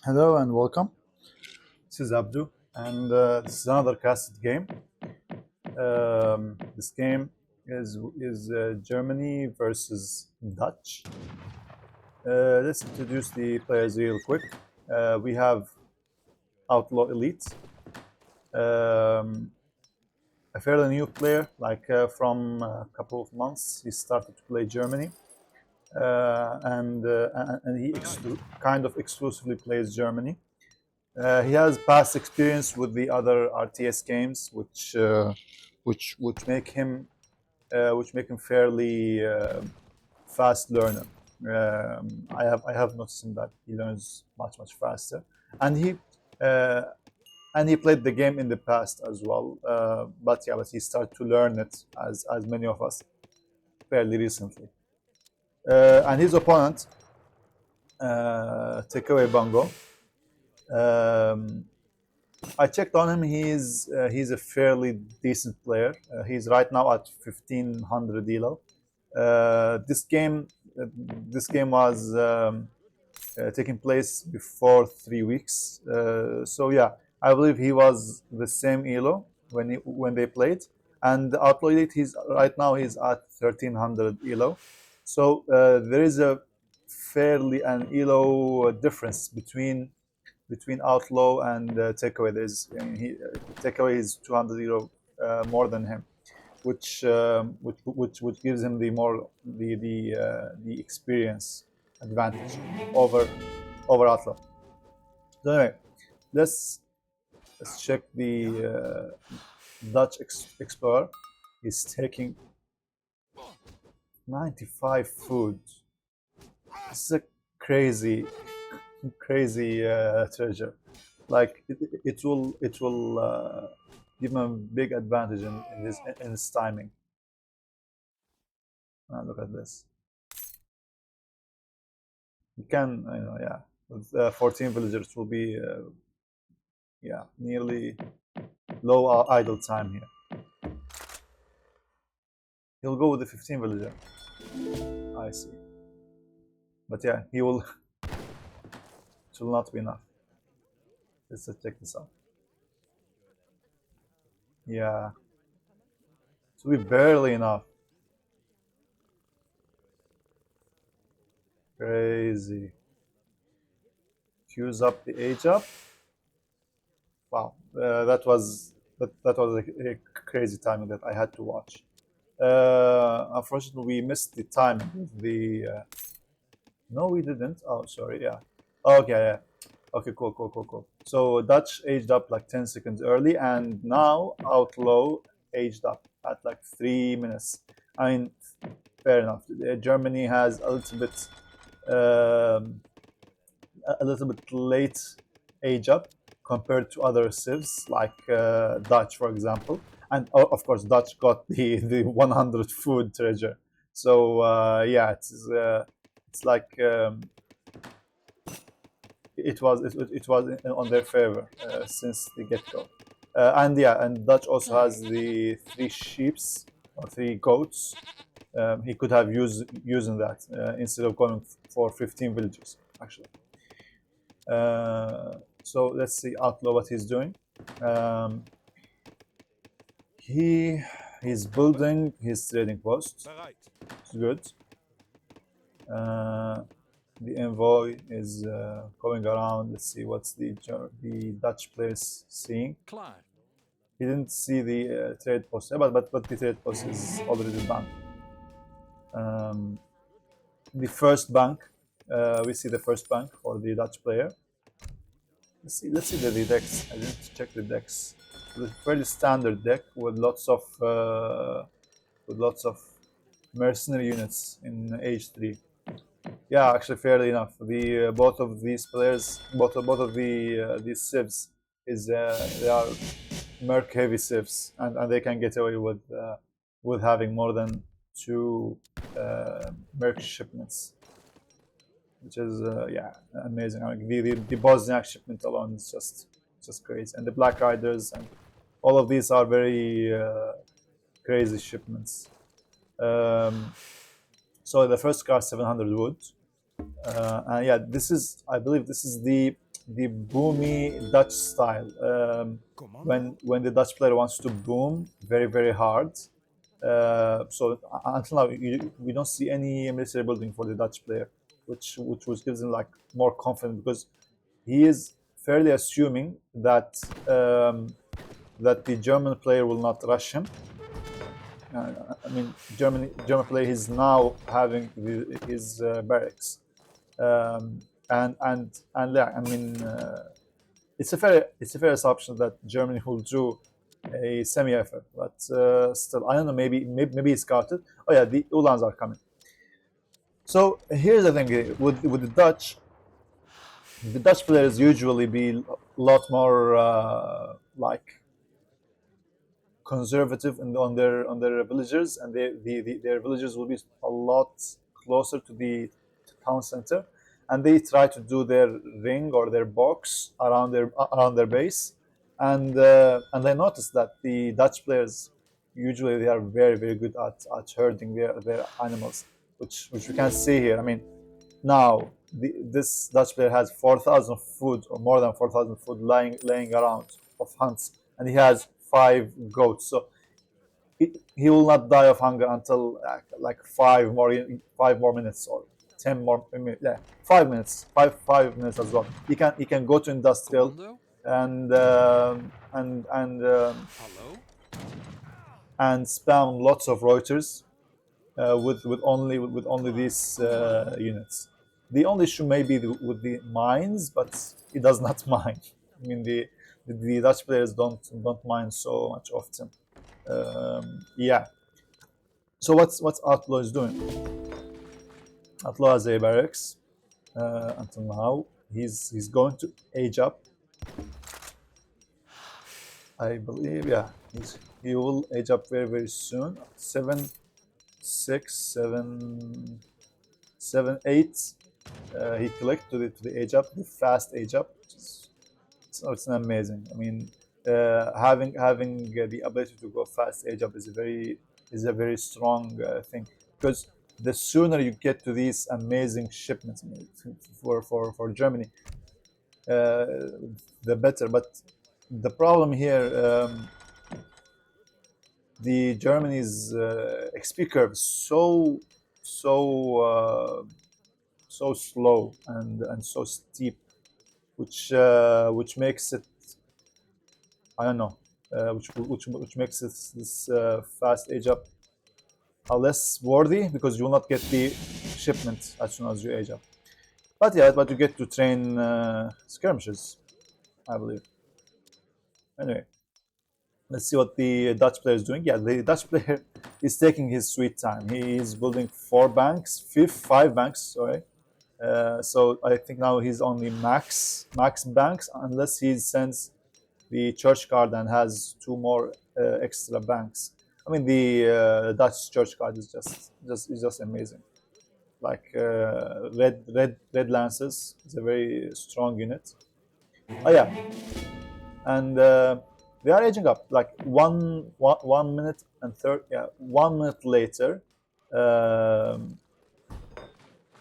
Hello and welcome. This is Abdu, and this is another casted game. This game is Germany versus Dutch. Let's introduce the players real quick. We have Outlaw Elite, um, a fairly new player. From a couple of months, he started to play Germany, and he kind of exclusively plays Germany. He has past experience with the other RTS games, which make him fairly fast learner. I have noticed him that he learns much faster, and uh, he played the game in the past as well. But he started to learn it as many of us fairly recently. And his opponent, TakawayBongo. Um, I checked on him. He's a fairly decent player. He's right now at 1500 elo. Uh, this game this game was taking place before 3 weeks. So yeah, I believe he was the same elo when they played. And Outlaw Elite, he's at 1300 elo. So there is a fairly an elo difference between Outlaw and Takeaway. Takeaway is 200 euro more than him, which gives him the experience advantage over Outlaw. So anyway, let's let's check the Dutch explorer. He's taking 95 food. This is a crazy treasure. Like it will give him a big advantage in his timing. Look at this. You can, yeah, with 14 villagers will be, yeah, nearly low idle time here. He'll go with the 15 villager. I see. But yeah, he will. It will not be enough. Let's check this out. Yeah, it will be barely enough. Crazy. Fuse up the age up. Wow, that was a crazy timing that I had to watch. Unfortunately, we missed the timing. No, we didn't. Oh, sorry. Yeah. Okay. Yeah. Okay. Cool. So Dutch aged up like 10 seconds early, and now Outlaw aged up at like 3 minutes. I mean, fair enough. Germany has um, a little bit late age up compared to other civs like Dutch, for example. And of course, Dutch got the 100 food treasure. So yeah, it's like it was on their favor since the get go. And yeah, and Dutch also has the three sheeps or three goats. He could have using that instead of going for 15 villages actually. So let's see Outlaw what he's doing. Um, he's building his trading post. It's good. The envoy is going around. Let's see what's the Dutch players seeing. He didn't see the trade post, but the trade post is already done. The first bank, we see the first bank for the Dutch player. Let's see the decks. I didn't check the decks. It's a very standard deck with lots of mercenary units in H3. Yeah, actually, fairly enough. The both of these players, both of these civs, they are merc heavy civs, and they can get away with having more than two merc shipments, which is yeah, amazing. I mean, the Bosniak shipment alone is just crazy, and the Black Riders and all of these are very crazy shipments. Um, so the first car 700 wood. And yeah, I believe this is the the boomy Dutch style. When the Dutch player wants to boom very hard. So until now, we don't see any military building for the Dutch player, which gives him like more confidence because he is fairly assuming that that the German player will not rush him. I mean, German player is now having his barracks, and yeah, I mean, it's a fair assumption that Germany will do a semi effort, but still, I don't know. Maybe he scouted. Oh yeah, the Uhlans are coming. So here's the thing with the Dutch. The Dutch players usually be a lot more like conservative on their villagers, and their villagers will be a lot closer to the town center, and they try to do their ring or their box around their base, and I noticed that the Dutch players usually they are very good at herding their animals, which we can see here. I mean, now this Dutch player has 4,000 food or more than 4,000 food laying around of hunts, and he has 5 goats. So he will not die of hunger until like 5 more minutes or 10 more minutes. Yeah, 5 minutes, 5 minutes as well. He can go to industrial and spam lots of Reuters with only these units. The only issue may be with the mines, but he does not mine. I mean, the Dutch players don't mine so much often. Yeah. So what's Outlaw is doing? Outlaw has a barracks until now. He's going to age up. I believe, yeah. He will age up very soon. 7, 6, 7, 7, 8. He clicked to the age up, the fast age up. So it's amazing. I mean, having the ability to go fast age up is a very strong thing, because the sooner you get to these amazing shipments, I mean, for Germany, the better. But the problem here, the Germany's XP curve is so slow and so steep, which makes it, I don't know, which makes this fast age up less worthy, because you will not get the shipment as soon as you age up. But yeah, but you get to train skirmishes, I believe. Anyway, let's see what the Dutch player is doing. Yeah, the Dutch player is taking his sweet time. He is building 5 banks. Sorry. So I think now he's only max banks, unless he sends the church card and has 2 more extra banks. I mean, the Dutch church card is just amazing. Like red lances is a very strong unit. Oh yeah, and they are aging up. Like 1 minute and 30. Yeah, 1 minute later,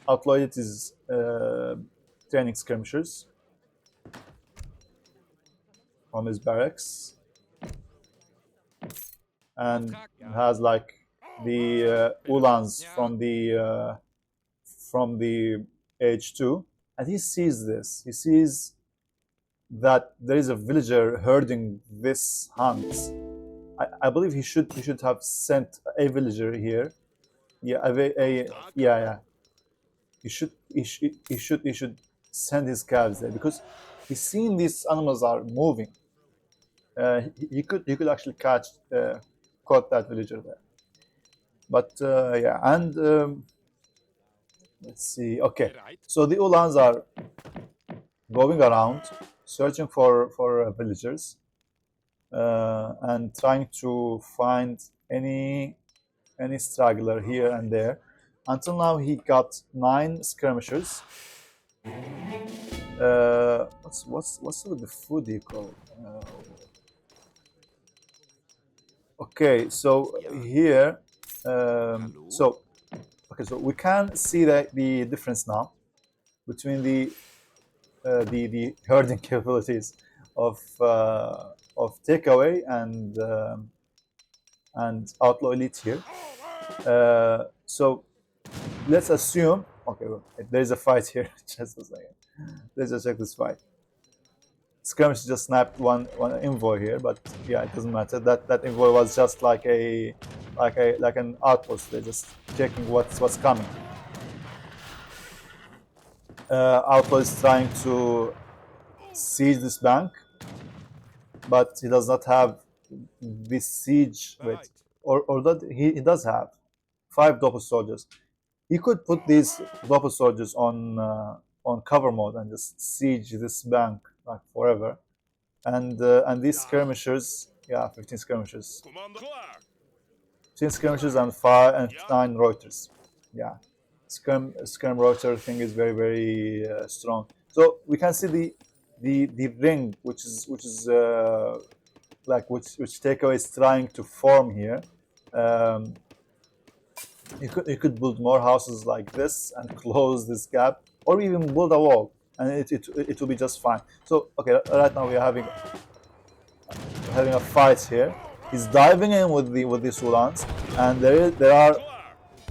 OutlawElite is training skirmishers from his barracks, and has like the Uhlans from the age 2, and he sees this. He sees that there is a villager herding this hunt. I believe he should have sent a villager here. Yeah, yeah. He should send his calves there, because he's seen these animals are moving. He could actually caught that villager there. But yeah, and let's see. Okay, so the Uhlans are going around searching for villagers and trying to find any straggler here and there. Until now, he got 9 skirmishers. What's with the food you call? Okay, so here, so we can see the difference now between the the herding capabilities of Takeaway and Outlaw Elite here. So let's assume. Okay, well, there's a fight here. Just a second. Let's just check this fight. Skirmish just snapped one envoy here, but yeah, it doesn't matter. That envoy was just like an outpost. They're just checking what's coming. Outlaw is trying to siege this bank, but he does not have this siege. Wait, or that he does have 5 doppel soldiers. He could put these doppel soldiers on cover mode and just siege this bank like forever. And these skirmishers, yeah, 15 skirmishers, 15 skirmishers and 9 Reuters. Yeah, skirm Reuter thing is very strong. So we can see the ring, which is like which Takeaway is trying to form here. You could build more houses like this and close this gap, or even build a wall, and it will be just fine. So okay, right now we are having a fight here. He's diving in with these Ulans, and there are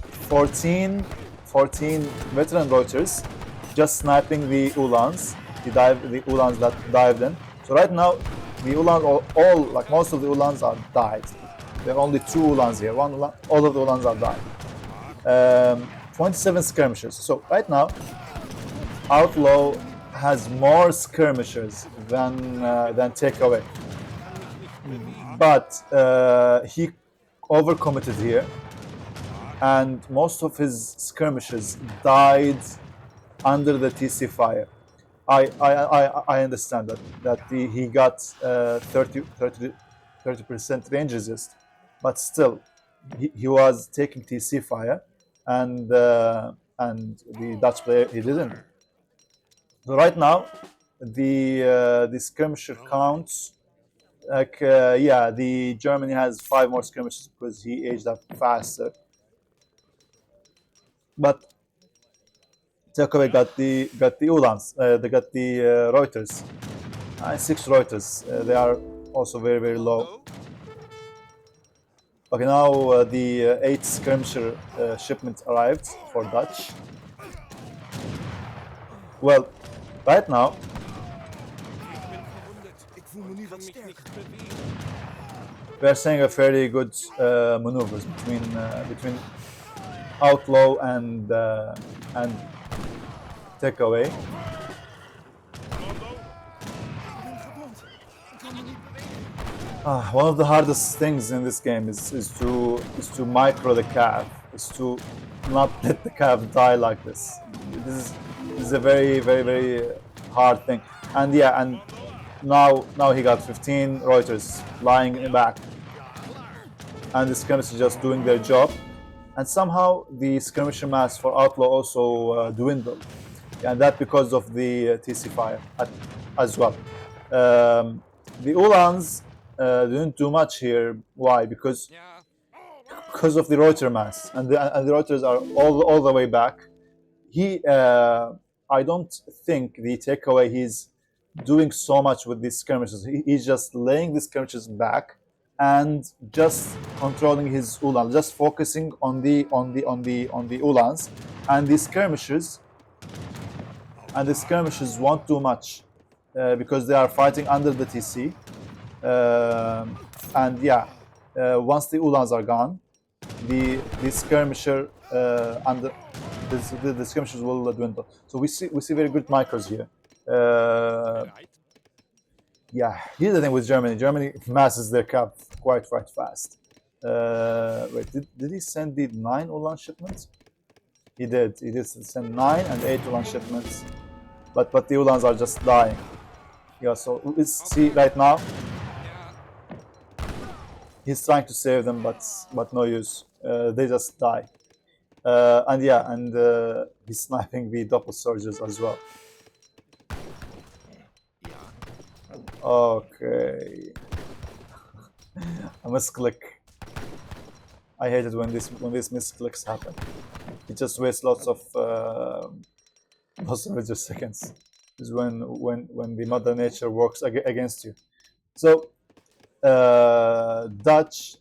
14 veteran Reuters just sniping the Ulans, the Ulans that dived in. So right now the Ulans all like most of the Ulans are died. There are only 2 Ulans here. One Ulan, all of the Ulans are died. 27 skirmishers. So right now, Outlaw has more skirmishers than Takeaway, but he overcommitted here, and most of his skirmishers died under the TC fire. I understand that he got 30% range resist, but still he was taking TC fire, and the Dutch player he didn't. So right now the skirmisher counts like yeah, the Germany has 5 more skirmishers because he aged up faster, but Takaway got the Ulans, they got the Reuters, 6 Reuters. They are also very low. Okay, now the 8 skirmisher shipment arrived for Dutch. Well, right now we are seeing a fairly good maneuvers between Outlaw and Takeaway. One of the hardest things in this game is to micro the cav, is to not let the cav die like this. This is a very hard thing. And yeah, and now he got 15 Reuters lying in the back, and the skirmishers just doing their job. And somehow the skirmisher mass for Outlaw also dwindled, and that because of the TC fire as well. The Ulans didn't do much here. Why? Because of the Reuter mass, and the Reuters are all the way back. I don't think the Takeaway he's doing so much with these skirmishes. He's just laying the skirmishes back and just controlling his Ulan, just focusing on the Ulans, and the skirmishers. And the skirmishers won't do much because they are fighting under the TC. And yeah, once the Ulans are gone, the skirmisher under the skirmishers will dwindle. So we see very good micros here. Yeah, here's the thing with Germany. Germany masses their cap quite fast. Wait, did he send the 9 Ulan shipments? He did send 9 and 8 Ulan shipments, but the Ulans are just dying. Yeah, so we see right now he's trying to save them, but no use. They just die. And yeah, and he's sniping the doppel soldiers as well. Okay. A misclick. I hate it when these misclicks happen. It just wastes lots of seconds. is when the mother nature works against you. So Dutch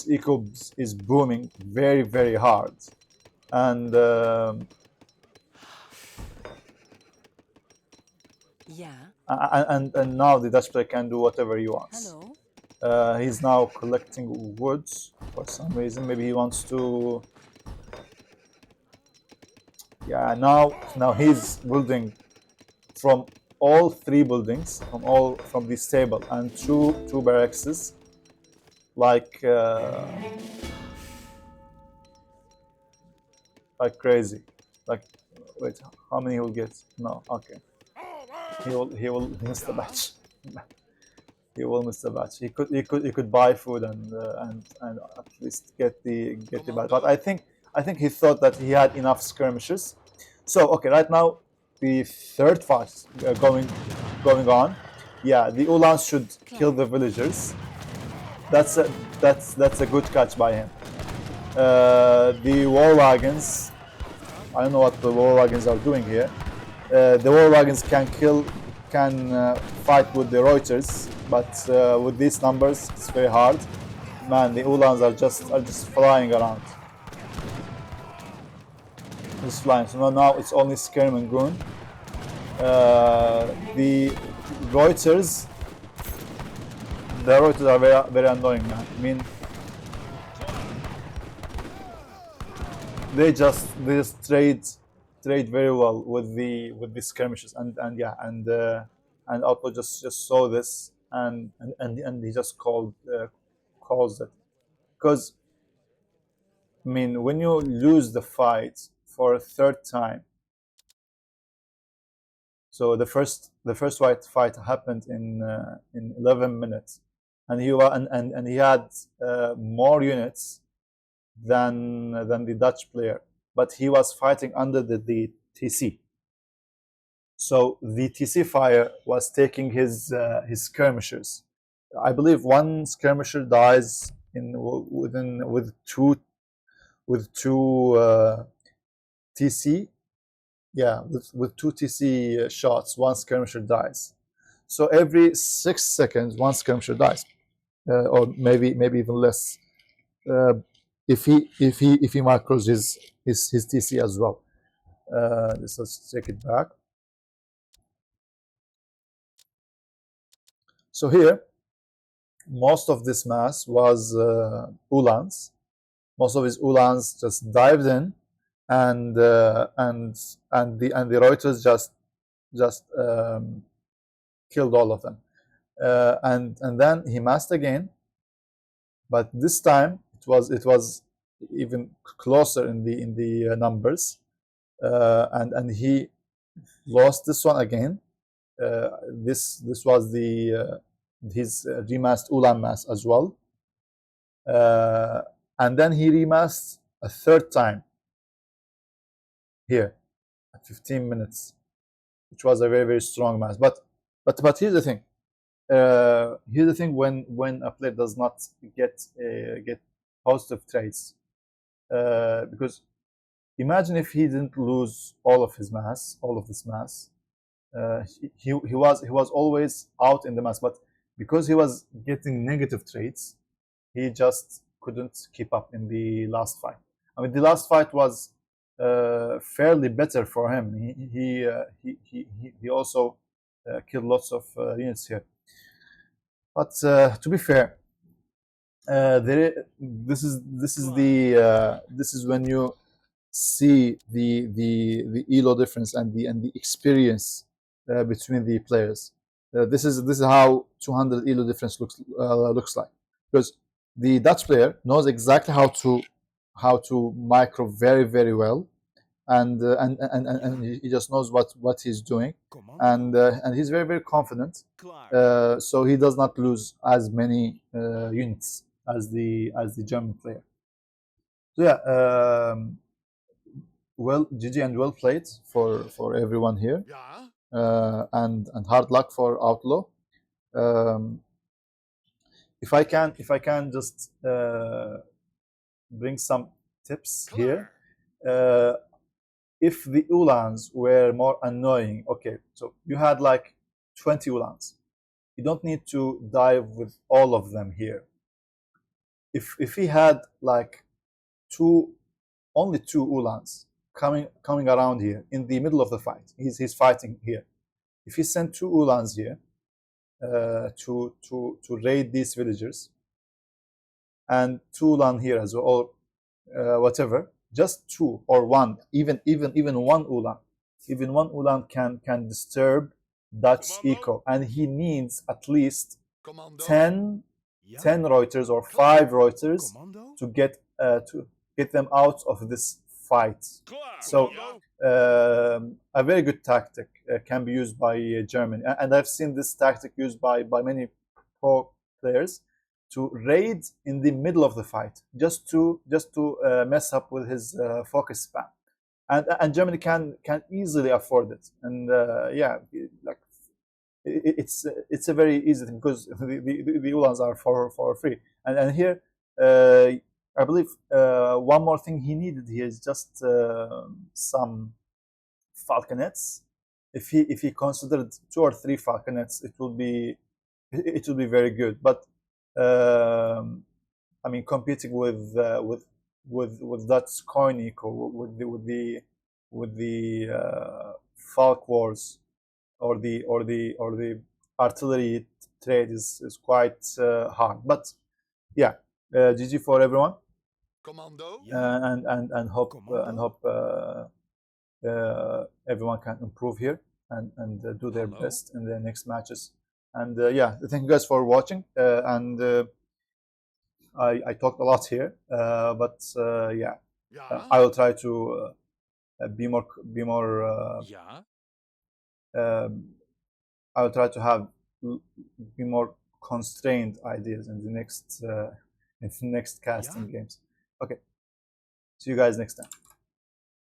eco is booming very hard, and Yeah. and now the Dutch player can do whatever he wants. Hello. He's now collecting woods for some reason. Maybe he wants to. Yeah, now he's building from all three buildings, from the stable and two barracks, like crazy. Like, wait, how many he will get? No, okay. He will miss the batch. He will miss the batch. He could buy food and at least get the batch. But I think he thought that he had enough skirmishes. So okay, right now the third fight going on. Yeah, the Ulans should kill the villagers. That's a good catch by him. The war wagons. I don't know what the war wagons are doing here. The war wagons can fight with the Reuters, but with these numbers, it's very hard. Man, the Ulans are just flying around, just flying. So now it's only Skirm and Goon. The Reuters, the Reuters are very annoying, man. I mean, they just trade very well with the skirmishes, and yeah, and Outlaw just saw this, and he just calls it, because I mean, when you lose the fight for a third time. So the first fight happened in 11 minutes, and he had more units than the Dutch player, but he was fighting under the TC. So the TC fire was taking his skirmishers. I believe one skirmisher dies with two TC. Yeah, with two TC shots, one skirmisher dies. So every 6 seconds, one skirmisher dies, or maybe even less. If he macros his TC as well. Let's take it back. So here, most of this mass was Ulans. Most of his Ulans just dived in, and the Reuters just killed all of them. And then he massed again, but this time it was even closer in the numbers, and he lost this one again. This was his remassed Ulan mass as well, and then he remassed a third time here at 15 minutes, which was a very strong mass. But here's the thing. When a player does not get positive traits, because imagine if he didn't lose all of this mass. He was always out in the mass, but because he was getting negative traits, he just couldn't keep up in the last fight. I mean, the last fight was fairly better for him. He also killed lots of units here. But to be fair, this is when you see the elo difference and the experience between the players. This is how 200 elo difference looks like, because the Dutch player knows exactly how to micro very well, and he just knows what he's doing, and he's very confident. So he does not lose as many units as the German player. So yeah, well, GG and well played for everyone here, and hard luck for Outlaw. If I can just bring some tips here. if the Ulans were more annoying, okay, so you had like 20 Ulans. You don't need to dive with all of them here. If he had like only two Ulans coming around here in the middle of the fight, he's fighting here. If he sent two Ulans here to raid these villagers, and two Ulan here as well, or whatever, just two or one, even one Ulan, can disturb Dutch's eco, and he needs at least 10 Reuters or 5 Reuters to get them out of this fight. So a very good tactic can be used by Germany, and I've seen this tactic used by many pro players to raid in the middle of the fight, just to mess up with his focus spam, and Germany can easily afford it, and yeah, like it's a very easy thing because the Ulans are for free, and here I believe one more thing he needed here is just some falconets. If he considered 2 or 3 falconets, it will be very good. But I mean, competing with that coin eco, with the Falk Wars or the artillery trade is quite hard. But yeah, GG for everyone. Commando. And hope everyone can improve here and do their best in the next matches. And yeah, thank you guys for watching. And I talked a lot here, but yeah, I will try to be more. I will try to have be more constrained ideas in the next casting games. Okay, see you guys next time.